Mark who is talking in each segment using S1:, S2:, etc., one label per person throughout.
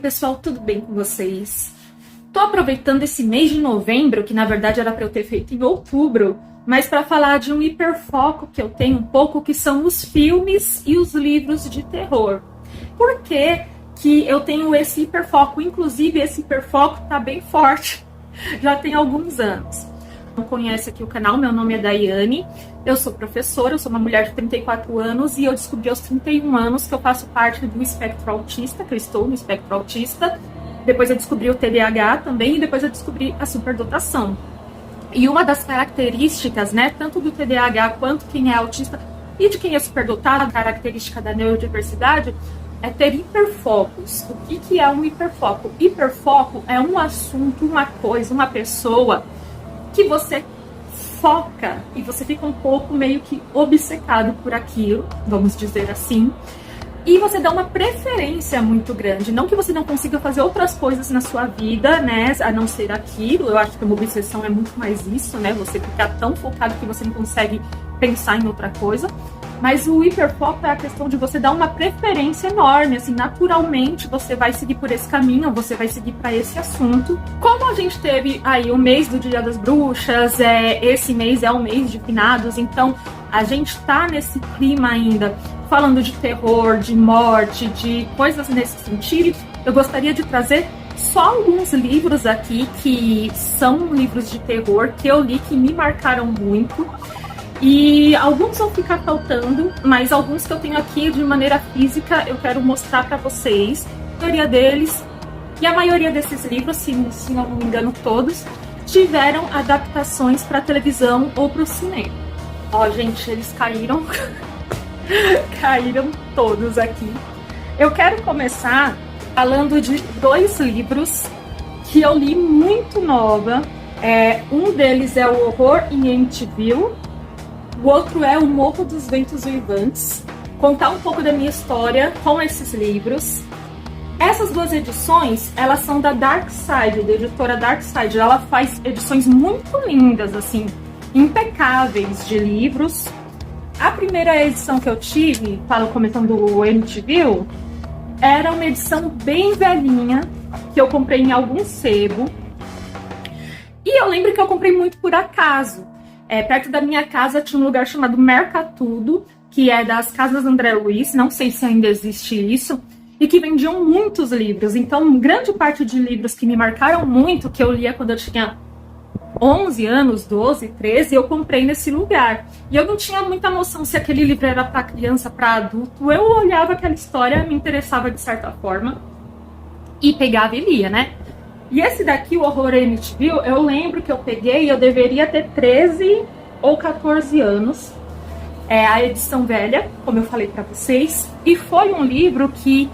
S1: pessoal, tudo bem com vocês? Tô aproveitando esse mês de novembro, que na verdade era para eu ter feito em outubro, mas para falar de um hiperfoco que eu tenho um pouco, que são os filmes e os livros de terror. Por que eu tenho esse hiperfoco? Inclusive, esse hiperfoco tá bem forte, já tem alguns anos. Não conhece aqui o canal, meu nome é Daiane, eu sou professora, eu sou uma mulher de 34 anos e eu descobri aos 31 anos que eu faço parte do espectro autista, que eu estou no espectro autista. Depois eu descobri o TDAH também e depois eu descobri a superdotação. E uma das características, né, tanto do TDAH quanto quem é autista e de quem é superdotado, a característica da neurodiversidade, é ter hiperfocos. O que é um hiperfoco? Hiperfoco é um assunto, uma coisa, uma pessoa que você foca e você fica um pouco meio que obcecado por aquilo, vamos dizer assim, e você dá uma preferência muito grande. Não que você não consiga fazer outras coisas na sua vida, né, a não ser aquilo. Eu acho que uma obsessão é muito mais isso, né, você ficar tão focado que você não consegue pensar em outra coisa. Mas o hiperfoco é a questão de você dar uma preferência enorme, assim, naturalmente você vai seguir por esse caminho, você vai seguir para esse assunto. Como a gente teve aí o mês do Dia das Bruxas, esse mês é o mês de finados, então a gente tá nesse clima ainda, falando de terror, de morte, de coisas nesse sentido. Eu gostaria de trazer só alguns livros aqui que são livros de terror que eu li, que me marcaram muito. E alguns vão ficar faltando, mas alguns que eu tenho aqui de maneira física eu quero mostrar para vocês. A maioria deles, e a maioria desses livros, se não me engano todos, tiveram adaptações para televisão ou para o cinema. Ó, gente, eles caíram, caíram todos aqui. Eu quero começar falando de dois livros que eu li muito nova. Um deles é o Horror em Amityville. O outro é O Morro dos Ventos Uivantes. Contar um pouco da minha história com esses livros. Essas duas edições, elas são da Dark Side, da editora Dark Side. Ela faz edições muito lindas, assim, impecáveis de livros. A primeira edição que eu tive, começando o Amityville, era uma edição bem velhinha, que eu comprei em algum sebo. E eu lembro que eu comprei muito por acaso. Perto da minha casa tinha um lugar chamado Mercatudo, que é das Casas André Luiz, não sei se ainda existe isso, e que vendiam muitos livros. Então, grande parte de livros que me marcaram muito, que eu lia quando eu tinha 11 anos, 12, 13, eu comprei nesse lugar. E eu não tinha muita noção se aquele livro era para criança, para adulto. Eu olhava aquela história, me interessava de certa forma, e pegava e lia, né? E esse daqui, o Horror em Amityville, eu lembro que eu peguei, eu deveria ter 13 ou 14 anos. É a edição velha, como eu falei para vocês. E foi um livro que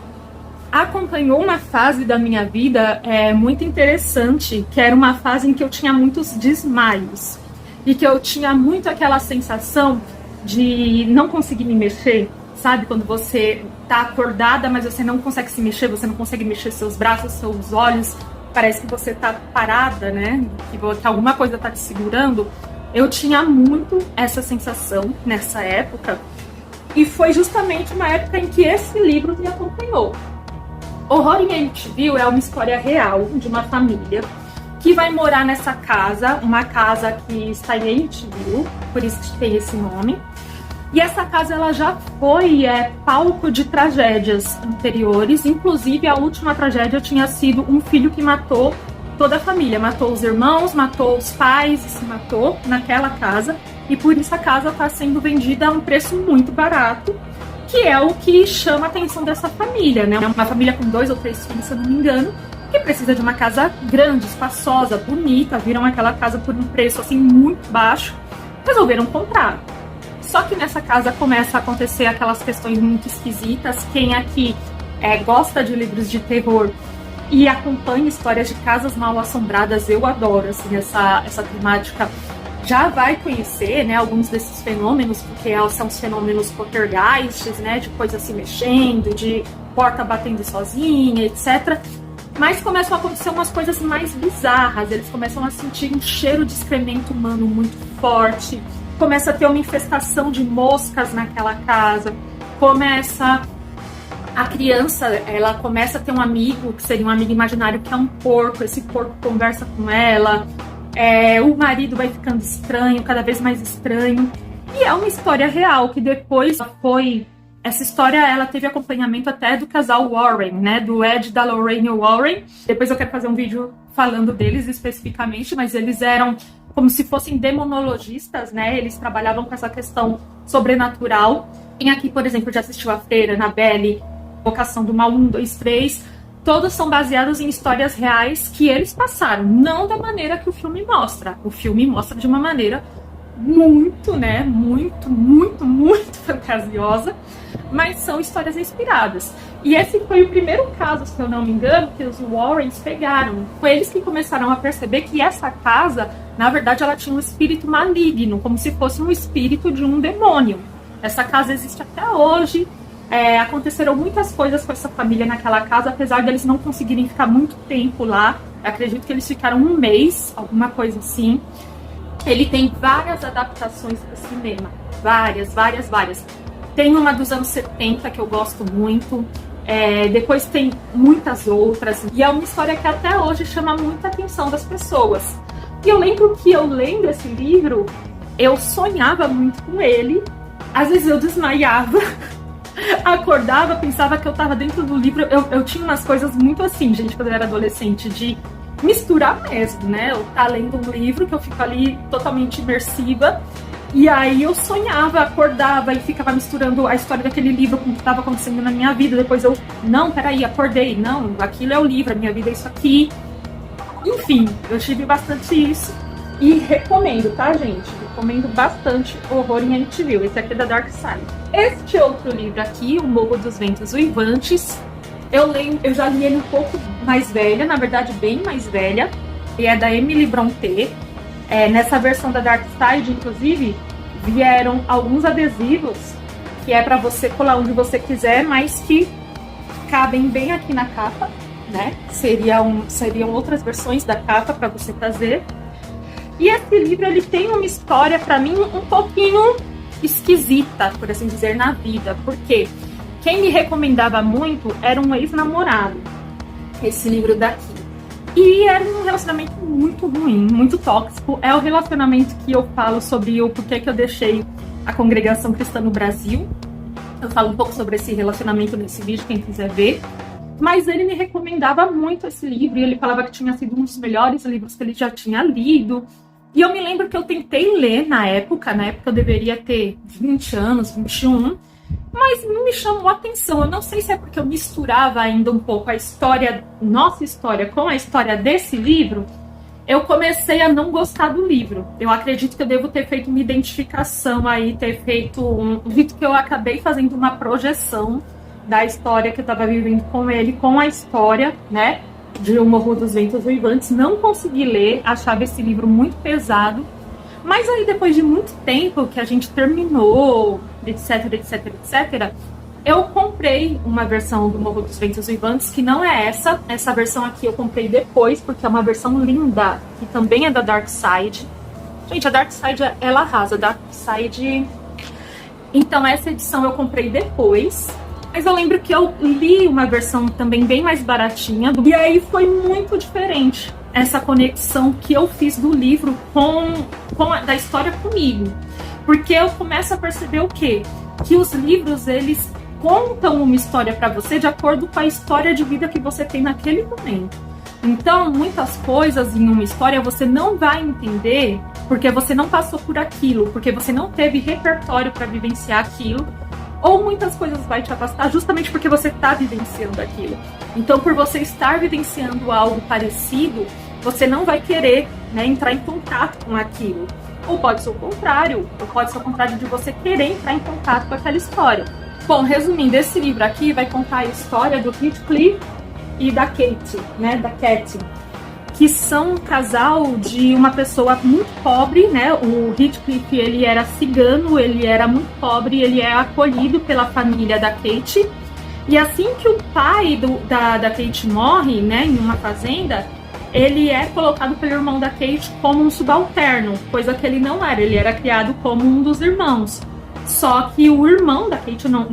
S1: acompanhou uma fase da minha vida muito interessante, que era uma fase em que eu tinha muitos desmaios. E que eu tinha muito aquela sensação de não conseguir me mexer. Sabe, quando você tá acordada, mas você não consegue se mexer, você não consegue mexer seus braços, seus olhos. Parece que você tá parada, né? Que alguma coisa tá te segurando. Eu tinha muito essa sensação nessa época. E foi justamente uma época em que esse livro me acompanhou. Horror em Amityville é uma história real de uma família que vai morar nessa casa, uma casa que está em Amityville, por isso que tem esse nome. E essa casa ela já foi palco de tragédias anteriores, inclusive a última tragédia tinha sido um filho que matou toda a família, matou os irmãos, matou os pais e se matou naquela casa, e por isso a casa está sendo vendida a um preço muito barato, que é o que chama a atenção dessa família, né? Uma família com 2 ou 3 filhos, se eu não me engano, que precisa de uma casa grande, espaçosa, bonita, viram aquela casa por um preço assim muito baixo, resolveram comprar. Só que nessa casa começa a acontecer aquelas questões muito esquisitas. Quem aqui gosta de livros de terror e acompanha histórias de casas mal assombradas, eu adoro assim, essa temática, já vai conhecer, né, alguns desses fenômenos, porque são os fenômenos poltergeists, né, de coisas se mexendo, de porta batendo sozinha, etc. Mas começam a acontecer umas coisas mais bizarras, eles começam a sentir um cheiro de excremento humano muito forte, começa a ter uma infestação de moscas naquela casa, começa A criança, ela começa a ter um amigo, que seria um amigo imaginário, que é um porco. Esse porco conversa com ela. O marido vai ficando estranho, cada vez mais estranho. E é uma história real, que depois foi... Essa história, ela teve acompanhamento até do casal Warren, né? Do Ed e da Lorraine Warren. Depois eu quero fazer um vídeo falando deles especificamente, mas eles eram como se fossem demonologistas, né? Eles trabalhavam com essa questão sobrenatural. Quem aqui, por exemplo, já assistiu A Freira, Annabelle, Vocação do Mal 1, 2, 3... Todos são baseados em histórias reais que eles passaram, não da maneira que o filme mostra. O filme mostra de uma maneira muito, né? Muito fantasiosa, mas são histórias inspiradas. E esse foi o primeiro caso, se eu não me engano, que os Warrens pegaram. Foi eles que começaram a perceber que essa casa, na verdade, ela tinha um espírito maligno, como se fosse um espírito de um demônio. Essa casa existe até hoje. Aconteceram muitas coisas com essa família naquela casa, apesar deles não conseguirem ficar muito tempo lá. Eu acredito que eles ficaram um mês, alguma coisa assim. Ele tem várias adaptações para o cinema, várias. Tem uma dos anos 70 que eu gosto muito, depois tem muitas outras, e é uma história que até hoje chama muita atenção das pessoas. E eu lembro que eu lendo esse livro, eu sonhava muito com ele, às vezes eu desmaiava, acordava, pensava que eu tava dentro do livro. Eu tinha umas coisas muito assim, gente, quando eu era adolescente, de misturar mesmo, né? Eu tá lendo um livro que eu fico ali totalmente imersiva, e aí eu sonhava, acordava e ficava misturando a história daquele livro com o que estava acontecendo na minha vida. Depois eu, não, peraí, acordei, não, aquilo é o livro, a minha vida é isso aqui. Enfim, eu tive bastante isso e recomendo, tá, gente? Recomendo bastante Horror em Amityville. Esse aqui é da Dark Side. Este outro livro aqui, O Morro dos Ventos Uivantes, eu já li ele um pouco mais velha, na verdade bem mais velha, e é da Emily Brontë. Nessa versão da Dark Side, inclusive, vieram alguns adesivos que é para você colar onde você quiser, mas que cabem bem aqui na capa, né? Seriam outras versões da capa para você fazer. E esse livro, ele tem uma história, para mim, um pouquinho esquisita, por assim dizer, na vida. Porque quem me recomendava muito era um ex-namorado, esse livro daqui. E era um relacionamento muito ruim, muito tóxico. É o relacionamento que eu falo sobre o porquê que eu deixei a Congregação Cristã no Brasil. Eu falo um pouco sobre esse relacionamento nesse vídeo, quem quiser ver. Mas ele me recomendava muito esse livro, e ele falava que tinha sido um dos melhores livros que ele já tinha lido. E eu me lembro que eu tentei ler na época eu deveria ter 20 anos, 21, mas não me chamou a atenção. Eu não sei se é porque eu misturava ainda um pouco a história, nossa história, com a história desse livro. Eu comecei a não gostar do livro. Eu acredito que eu devo ter feito uma identificação aí, ter feito um jeito que eu acabei fazendo uma projeção da história que eu estava vivendo com ele, com a história, né, de O Morro dos Ventos Uivantes. Não consegui ler, achava esse livro muito pesado. Mas aí, depois de muito tempo que a gente terminou, etc, eu comprei uma versão do Morro dos Ventos Uivantes, que não é essa. Essa versão aqui eu comprei depois, porque é uma versão linda, que também é da Dark Side. Gente, a Dark Side, ela arrasa. A Dark Side... Então, essa edição eu comprei depois. Mas eu lembro que eu li uma versão também bem mais baratinha. E aí foi muito diferente essa conexão que eu fiz do livro da história comigo. Porque eu começo a perceber o quê? Que os livros, eles contam uma história para você de acordo com a história de vida que você tem naquele momento. Então, muitas coisas em uma história você não vai entender porque você não passou por aquilo, porque você não teve repertório para vivenciar aquilo. Ou muitas coisas vai te afastar justamente porque você está vivenciando aquilo. Então, por você estar vivenciando algo parecido, você não vai querer, né, entrar em contato com aquilo. Ou pode ser o contrário, de você querer entrar em contato com aquela história. Bom, resumindo, esse livro aqui vai contar a história do Heathcliff e da Kate, né, da Cat, que são um casal de uma pessoa muito pobre, né? O Heathcliff, ele era cigano, ele era muito pobre, ele é acolhido pela família da Kate. E assim que o pai da Kate morre, né, em uma fazenda, ele é colocado pelo irmão da Kate como um subalterno, coisa que ele não era, ele era criado como um dos irmãos. Só que o irmão da Kate não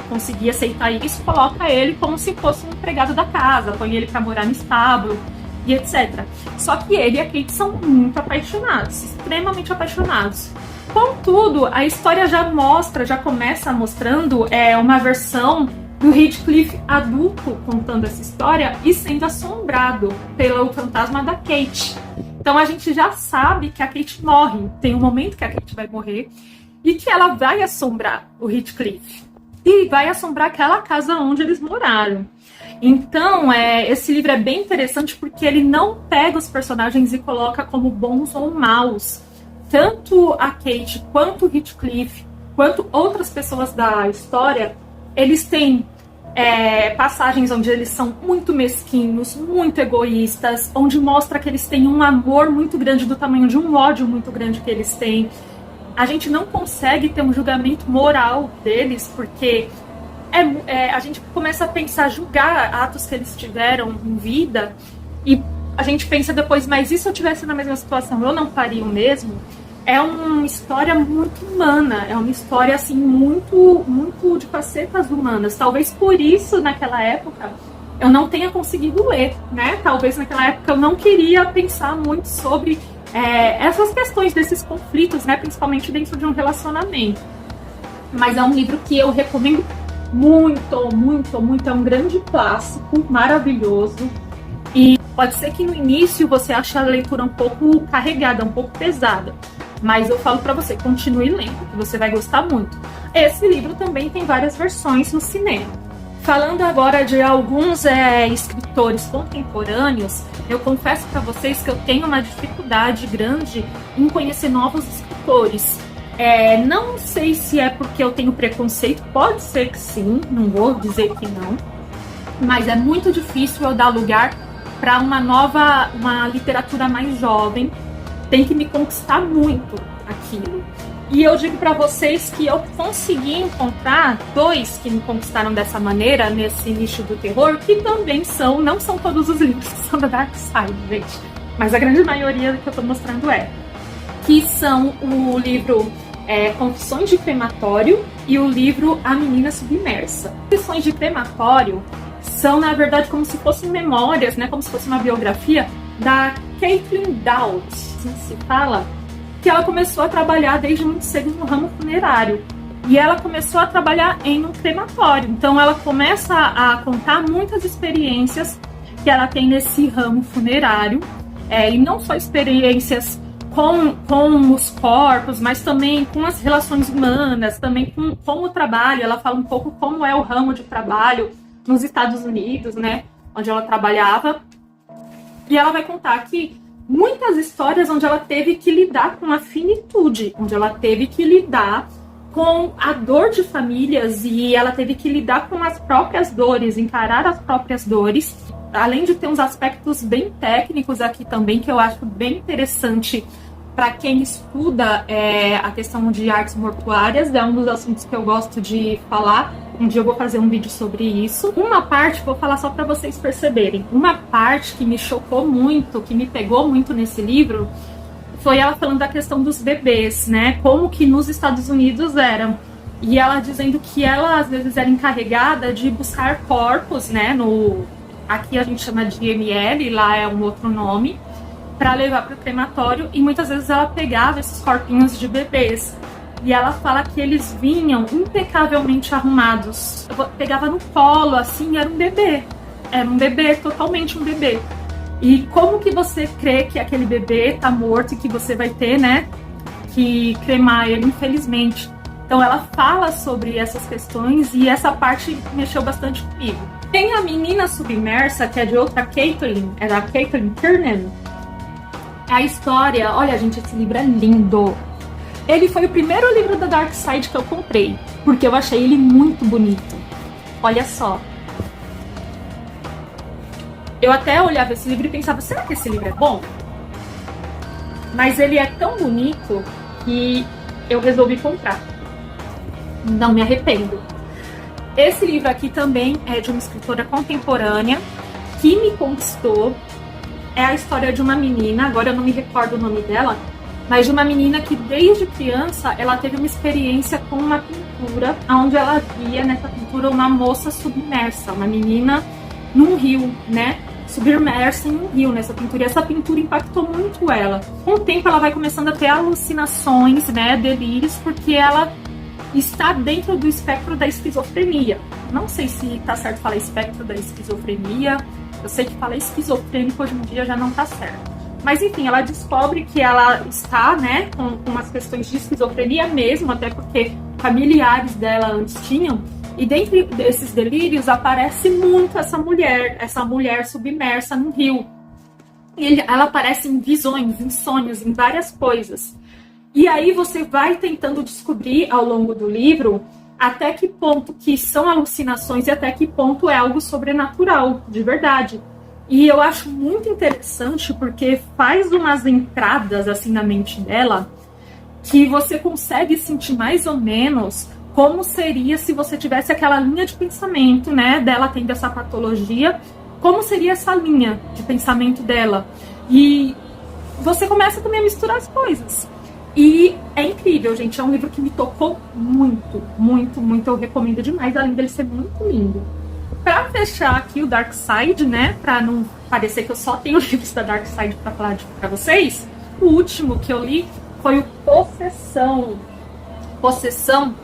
S1: conseguia aceitar isso, coloca ele como se fosse um empregado da casa, põe ele para morar no estábulo e etc. Só que ele e a Kate são muito apaixonados, extremamente apaixonados. Contudo, a história já começa mostrando uma versão do Heathcliff adulto contando essa história e sendo assombrado pelo fantasma da Kate. Então a gente já sabe que a Kate morre, tem um momento que a Kate vai morrer, e que ela vai assombrar o Heathcliff. E vai assombrar aquela casa onde eles moraram. Então, esse livro é bem interessante porque ele não pega os personagens e coloca como bons ou maus. Tanto a Kate, quanto o Heathcliff, quanto outras pessoas da história, eles têm passagens onde eles são muito mesquinhos, muito egoístas, onde mostra que eles têm um amor muito grande do tamanho de um ódio muito grande que eles têm. A gente não consegue ter um julgamento moral deles, porque a gente começa a pensar, julgar atos que eles tiveram em vida, e a gente pensa depois, mas e se eu tivesse na mesma situação, eu não faria o mesmo? É uma história muito humana, é uma história assim muito, muito de facetas humanas. Talvez por isso, naquela época, eu não tenha conseguido ler, né? Talvez naquela época eu não queria pensar muito sobre essas questões desses conflitos, né, principalmente dentro de um relacionamento. Mas é um livro que eu recomendo muito, muito, muito. É um grande clássico, maravilhoso. E pode ser que no início você ache a leitura um pouco carregada, um pouco pesada. Mas eu falo pra você, continue lendo, que você vai gostar muito. Esse livro também tem várias versões no cinema. Falando agora de alguns escritores contemporâneos, eu confesso para vocês que eu tenho uma dificuldade grande em conhecer novos escritores. Não sei se é porque eu tenho preconceito, pode ser que sim, não vou dizer que não, mas é muito difícil eu dar lugar para uma literatura mais jovem, tem que me conquistar muito aquilo. E eu digo para vocês que eu consegui encontrar dois que me conquistaram dessa maneira, nesse nicho do terror, que também não são todos os livros que são da Dark Side, gente, mas a grande maioria que eu tô mostrando que são o livro Confissões de Crematório e o livro A Menina Submersa. Confissões de Crematório são, na verdade, como se fossem memórias, né, como se fosse uma biografia da Caitlin Dowd, assim se fala, que ela começou a trabalhar desde muito cedo no ramo funerário. E ela começou a trabalhar em um crematório. Então ela começa a contar muitas experiências que ela tem nesse ramo funerário. E não só experiências com os corpos, mas também com as relações humanas, também com o trabalho. Ela fala um pouco como é o ramo de trabalho nos Estados Unidos, né, onde ela trabalhava. E ela vai contar aqui muitas histórias onde ela teve que lidar com a finitude, onde ela teve que lidar com a dor de famílias e ela teve que lidar com as próprias dores, encarar as próprias dores, além de ter uns aspectos bem técnicos aqui também, que eu acho bem interessante para quem estuda a questão de artes mortuárias. É um dos assuntos que eu gosto de falar. Um dia eu vou fazer um vídeo sobre isso. Uma parte, vou falar só para vocês perceberem, uma parte que me chocou muito, que me pegou muito nesse livro, foi ela falando da questão dos bebês, né? Como que nos Estados Unidos eram. E ela dizendo que ela, às vezes, era encarregada de buscar corpos, né? Aqui a gente chama de ML, lá é um outro nome, para levar para o crematório. E muitas vezes ela pegava esses corpinhos de bebês. E ela fala que eles vinham impecavelmente arrumados. Eu pegava no colo, assim, era um bebê. Era um bebê, totalmente um bebê. E como que você crê que aquele bebê tá morto e que você vai ter, né, que cremar ele, infelizmente. Então ela fala sobre essas questões e essa parte mexeu bastante comigo. Tem a Menina Submersa, que é de outra Caitlin, era a Caitlin Kiernan. A história, olha gente, esse livro é lindo. Ele foi o primeiro livro da Dark Side que eu comprei, porque eu achei ele muito bonito. Olha só. Eu até olhava esse livro e pensava, será que esse livro é bom? Mas ele é tão bonito que eu resolvi comprar. Não me arrependo. Esse livro aqui também é de uma escritora contemporânea que me conquistou. É a história de uma menina, agora eu não me recordo o nome dela, mas de uma menina que desde criança ela teve uma experiência com uma pintura, onde ela via nessa pintura uma moça submersa, uma menina num rio, né? Submersa em um rio nessa pintura, e essa pintura impactou muito ela. Com o tempo ela vai começando a ter alucinações, né, delírios, porque ela está dentro do espectro da esquizofrenia. Não sei se tá certo falar espectro da esquizofrenia, eu sei que falar esquizofrênico hoje em dia já não tá certo. Mas enfim, ela descobre que ela está, né, com umas questões de esquizofrenia mesmo, até porque familiares dela antes tinham. E dentro desses delírios aparece muito essa mulher submersa no rio. E ela aparece em visões, em sonhos, em várias coisas. E aí você vai tentando descobrir ao longo do livro até que ponto que são alucinações e até que ponto é algo sobrenatural, de verdade. E eu acho muito interessante porque faz umas entradas assim na mente dela que você consegue sentir mais ou menos como seria se você tivesse aquela linha de pensamento, né, dela tendo essa patologia, como seria essa linha de pensamento dela. E você começa também a misturar as coisas. E é incrível, gente, é um livro que me tocou muito, muito, muito, eu recomendo demais, além dele ser muito lindo. Pra fechar aqui o Dark Side, né, pra não parecer que eu só tenho livros da Dark Side pra falar pra vocês, o último que eu li foi o Possessão. Possessão,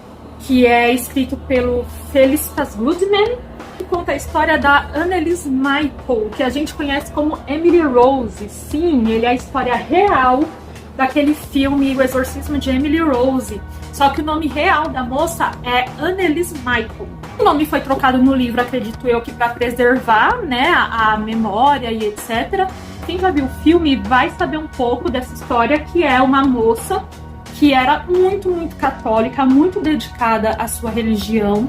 S1: que é escrito pelo Felicitas Goodman, que conta a história da Anneliese Michael, que a gente conhece como Emily Rose. Sim, ele é a história real daquele filme O Exorcismo de Emily Rose. Só que o nome real da moça é Anneliese Michael. O nome foi trocado no livro, acredito eu, que para preservar, né, a memória e etc. Quem já viu o filme vai saber um pouco dessa história, que é uma moça que era muito, muito católica, muito dedicada à sua religião,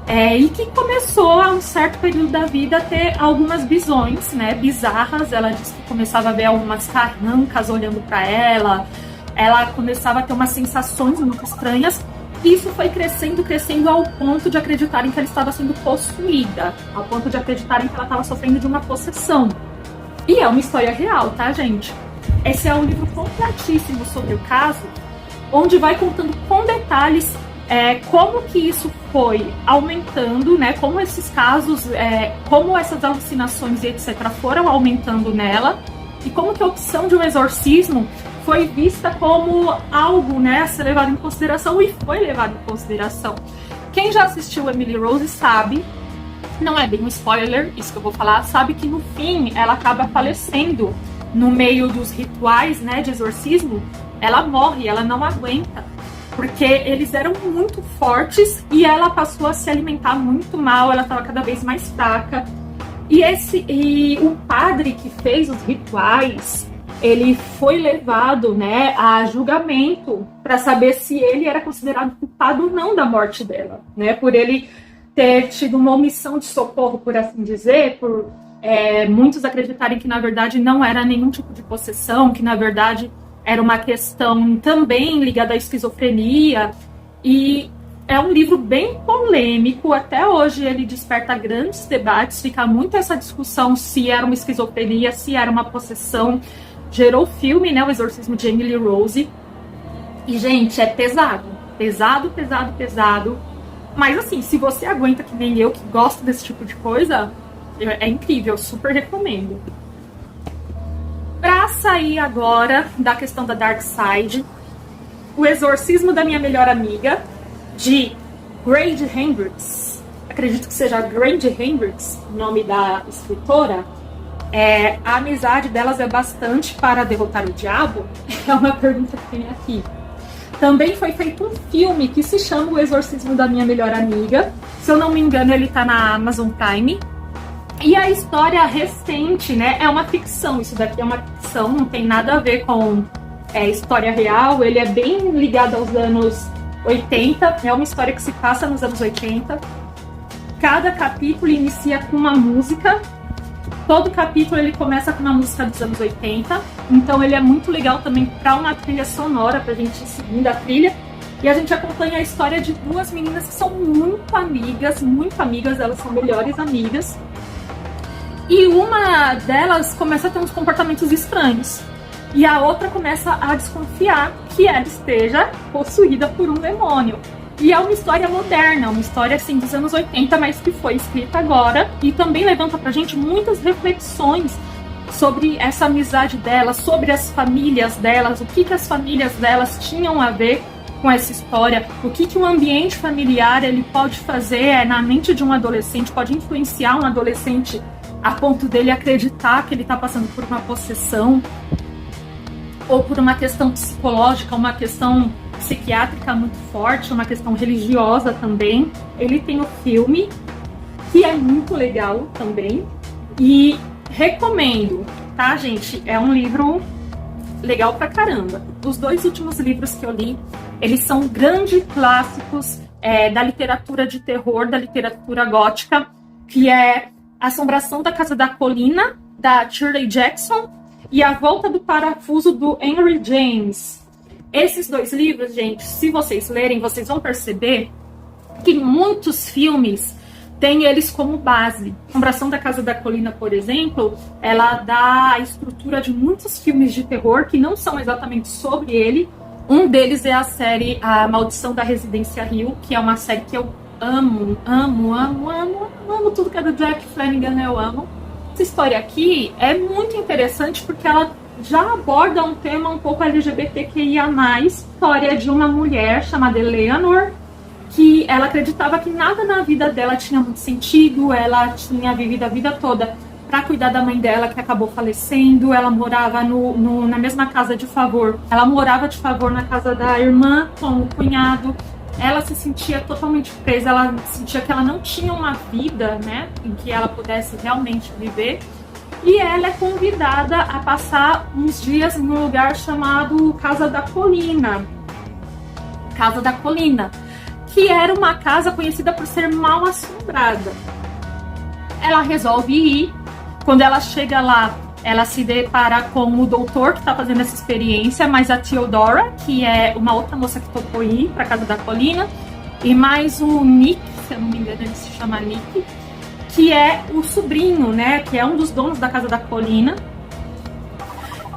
S1: e que começou a um certo período da vida a ter algumas visões, né, bizarras. Ela disse que começava a ver algumas carrancas olhando para ela começava a ter umas sensações muito estranhas, e isso foi crescendo, crescendo ao ponto de acreditarem que ela estava sendo possuída, ao ponto de acreditarem que ela estava sofrendo de uma possessão. E é uma história real, tá, gente? Esse é um livro completíssimo sobre o caso, onde vai contando com detalhes como que isso foi aumentando, né? Como esses casos, como essas alucinações e etc. foram aumentando nela, e como que a opção de um exorcismo foi vista como algo, né, a ser levado em consideração, e foi levado em consideração. Quem já assistiu Emily Rose sabe, não é bem um spoiler isso que eu vou falar, sabe que no fim ela acaba falecendo no meio dos rituais, né, de exorcismo. Ela morre, ela não aguenta, porque eles eram muito fortes e ela passou a se alimentar muito mal, ela estava cada vez mais fraca. E o padre que fez os rituais, ele foi levado, né, a julgamento para saber se ele era considerado culpado ou não da morte dela, né, por ele ter tido uma omissão de socorro, por assim dizer, por muitos acreditarem que na verdade não era nenhum tipo de possessão, que na verdade era uma questão também ligada à esquizofrenia. E é um livro bem polêmico, até hoje ele desperta grandes debates, fica muito essa discussão se era uma esquizofrenia, se era uma possessão. Gerou o filme, né, O Exorcismo de Emily Rose. E, gente, é pesado. Pesado, pesado, pesado. Mas, assim, se você aguenta que nem eu, que gosto desse tipo de coisa, é incrível, super recomendo. Pra sair agora da questão da Dark Side, O Exorcismo da Minha Melhor Amiga, de Grady Hendrix. Acredito que seja Grady Hendrix, o nome da escritora. A amizade delas é bastante para derrotar o diabo? É uma pergunta que tem aqui. Também foi feito um filme que se chama O Exorcismo da Minha Melhor Amiga. Se eu não me engano, ele tá na Amazon Prime. E a história recente, né, é uma ficção. Isso daqui é uma ficção, não tem nada a ver com história real. Ele é bem ligado aos anos 80. É uma história que se passa nos anos 80. Cada capítulo inicia com uma música. Todo capítulo ele começa com uma música dos anos 80, então ele é muito legal também para uma trilha sonora, pra gente ir seguindo a trilha. E a gente acompanha a história de duas meninas que são muito amigas, elas são melhores amigas. E uma delas começa a ter uns comportamentos estranhos. e a outra começa a desconfiar que ela esteja possuída por um demônio. E é uma história moderna, uma história assim dos anos 80, mas que foi escrita agora e também levanta pra gente muitas reflexões sobre essa amizade delas, sobre as famílias delas, o que as famílias delas tinham a ver com essa história, o que um ambiente familiar ele pode fazer na mente de um adolescente, pode influenciar um adolescente a ponto dele acreditar que ele está passando por uma possessão ou por uma questão psicológica, uma questão psiquiátrica muito forte, uma questão religiosa também. Ele tem o filme, que é muito legal também, e recomendo, tá, gente? É um livro legal pra caramba. Os 2 últimos livros que eu li, eles são grandes clássicos da literatura de terror, da literatura gótica, que é Assombração da Casa da Colina, da Shirley Jackson, e A Volta do Parafuso, do Henry James. Esses 2 livros, gente, se vocês lerem, vocês vão perceber que muitos filmes têm eles como base. Assombração da Casa da Colina, por exemplo, ela dá a estrutura de muitos filmes de terror que não são exatamente sobre ele. Um deles é a série A Maldição da Residência Hill, que é uma série que eu amo tudo que é do Jack Flanagan, eu amo. Essa história aqui é muito interessante porque ela já aborda um tema um pouco LGBTQIA+, história de uma mulher chamada Eleanor, que ela acreditava que nada na vida dela tinha muito sentido, ela tinha vivido a vida toda para cuidar da mãe dela, que acabou falecendo, ela morava na mesma casa de favor, ela morava de favor na casa da irmã com o cunhado, ela se sentia totalmente presa, ela sentia que ela não tinha uma vida, né, em que ela pudesse realmente viver, e ela é convidada a passar uns dias num lugar chamado Casa da Colina, que era uma casa conhecida por ser mal assombrada. Ela resolve ir. Quando ela chega lá, ela se depara com o doutor que está fazendo essa experiência, mas a Theodora, que é uma outra moça que topou ir para Casa da Colina, e mais o Nick, se eu não me engano ele se chama Nick, que é o sobrinho, né, que é um dos donos da Casa da Colina.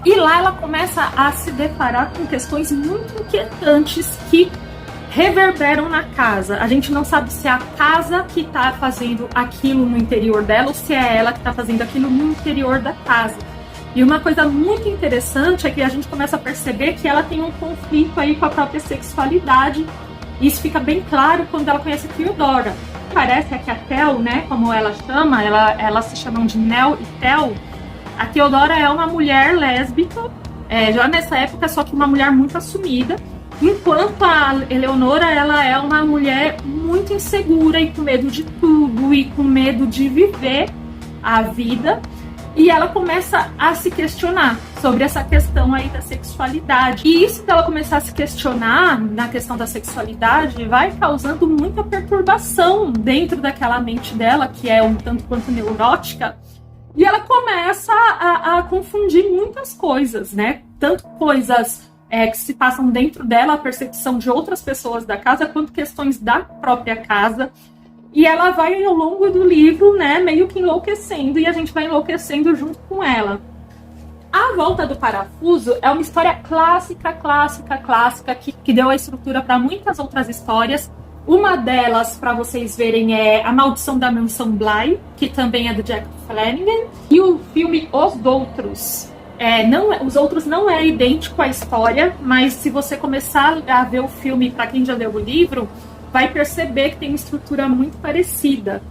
S1: E lá ela começa a se deparar com questões muito inquietantes que reverberam na casa. A gente não sabe se é a casa que está fazendo aquilo no interior dela ou se é ela que está fazendo aquilo no interior da casa. E uma coisa muito interessante é que a gente começa a perceber que ela tem um conflito aí com a própria sexualidade. Isso fica bem claro quando ela conhece a Theodora. Parece que a Tel, né, como ela chama, elas se chamam de Nell e Tel. A Theodora é uma mulher lésbica, já nessa época, só que uma mulher muito assumida. Enquanto a Eleonora, ela é uma mulher muito insegura e com medo de tudo e com medo de viver a vida. E ela começa a se questionar sobre essa questão aí da sexualidade. E isso dela começar a se questionar na questão da sexualidade vai causando muita perturbação dentro daquela mente dela, que é um tanto quanto neurótica. E ela começa a confundir muitas coisas, né? Tanto coisas que se passam dentro dela, a percepção de outras pessoas da casa, quanto questões da própria casa. E ela vai, ao longo do livro, né, meio que enlouquecendo, e a gente vai enlouquecendo junto com ela. A Volta do Parafuso é uma história clássica, que deu a estrutura para muitas outras histórias. Uma delas, para vocês verem, é A Maldição da Mansão Bly, que também é do Jack Flanagan. E o filme Os Outros. Os Outros não é idêntico à história, mas se você começar a ver o filme, para quem já leu o livro, vai perceber que tem uma estrutura muito parecida.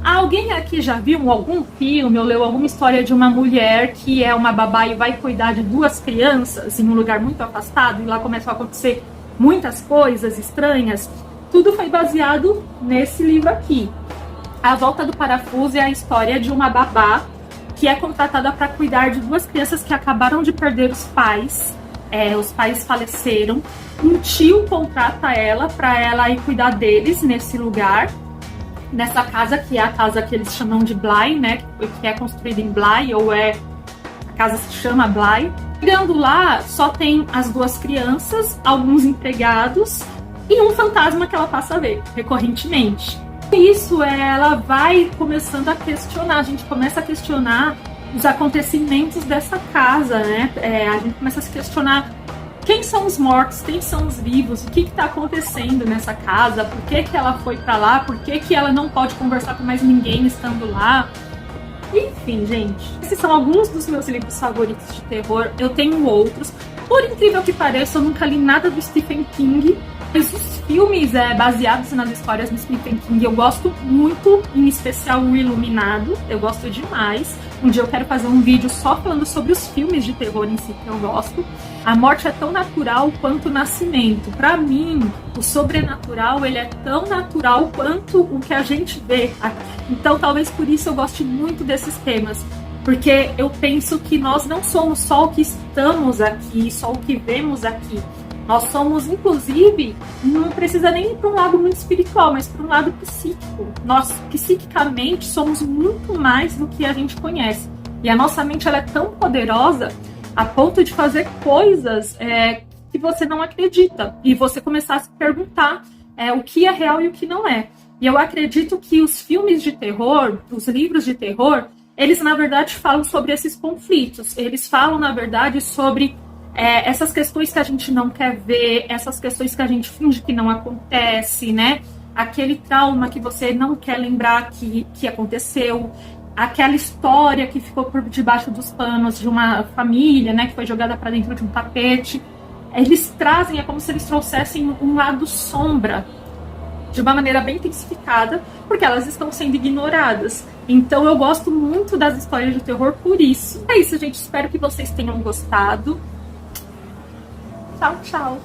S1: Alguém aqui já viu algum filme ou leu alguma história de uma mulher que é uma babá e vai cuidar de 2 crianças em um lugar muito afastado e lá começam a acontecer muitas coisas estranhas? Tudo foi baseado nesse livro aqui. A Volta do Parafuso é a história de uma babá que é contratada para cuidar de 2 crianças que acabaram de perder os pais. Os pais faleceram. Um tio contrata ela para ela ir cuidar deles nesse lugar, nessa casa que é a casa que eles chamam de Bly, né? Que é construída em Bly, ou a casa se chama Bly. Chegando lá, só tem as 2 crianças, alguns empregados e um fantasma que ela passa a ver recorrentemente. Isso ela vai começando a questionar, a gente começa a questionar os acontecimentos dessa casa, né? A gente começa a se questionar quem são os mortos, quem são os vivos, o que está acontecendo nessa casa, por que, que ela foi para lá, por que, que ela não pode conversar com mais ninguém estando lá. Enfim, gente, esses são alguns dos meus livros favoritos de terror. Eu tenho outros. Por incrível que pareça, eu nunca li nada do Stephen King. Mas os filmes baseados nas histórias do Stephen King eu gosto muito, em especial O Iluminado. Eu gosto demais. Um dia eu quero fazer um vídeo só falando sobre os filmes de terror em si que eu gosto. A morte é tão natural quanto o nascimento. Para mim, o sobrenatural ele é tão natural quanto o que a gente vê aqui. Então talvez por isso eu goste muito desses temas. Porque eu penso que nós não somos só o que estamos aqui, só o que vemos aqui. Nós somos, inclusive, não precisa nem ir para um lado muito espiritual, mas para um lado psíquico. Nós, psiquicamente, somos muito mais do que a gente conhece. E a nossa mente ela é tão poderosa a ponto de fazer coisas que você não acredita. E você começar a se perguntar o que é real e o que não é. E eu acredito que os filmes de terror, os livros de terror, eles, na verdade, falam sobre esses conflitos. Eles falam, na verdade, sobre essas questões que a gente não quer ver, essas questões que a gente finge que não acontece, né? Aquele trauma que você não quer lembrar que aconteceu, aquela história que ficou por debaixo dos panos de uma família, né? Que foi jogada para dentro de um tapete. Eles trazem, é como se eles trouxessem um lado sombra de uma maneira bem intensificada, porque elas estão sendo ignoradas. Então eu gosto muito das histórias de terror por isso. É isso, gente. Espero que vocês tenham gostado. Tchau, tchau.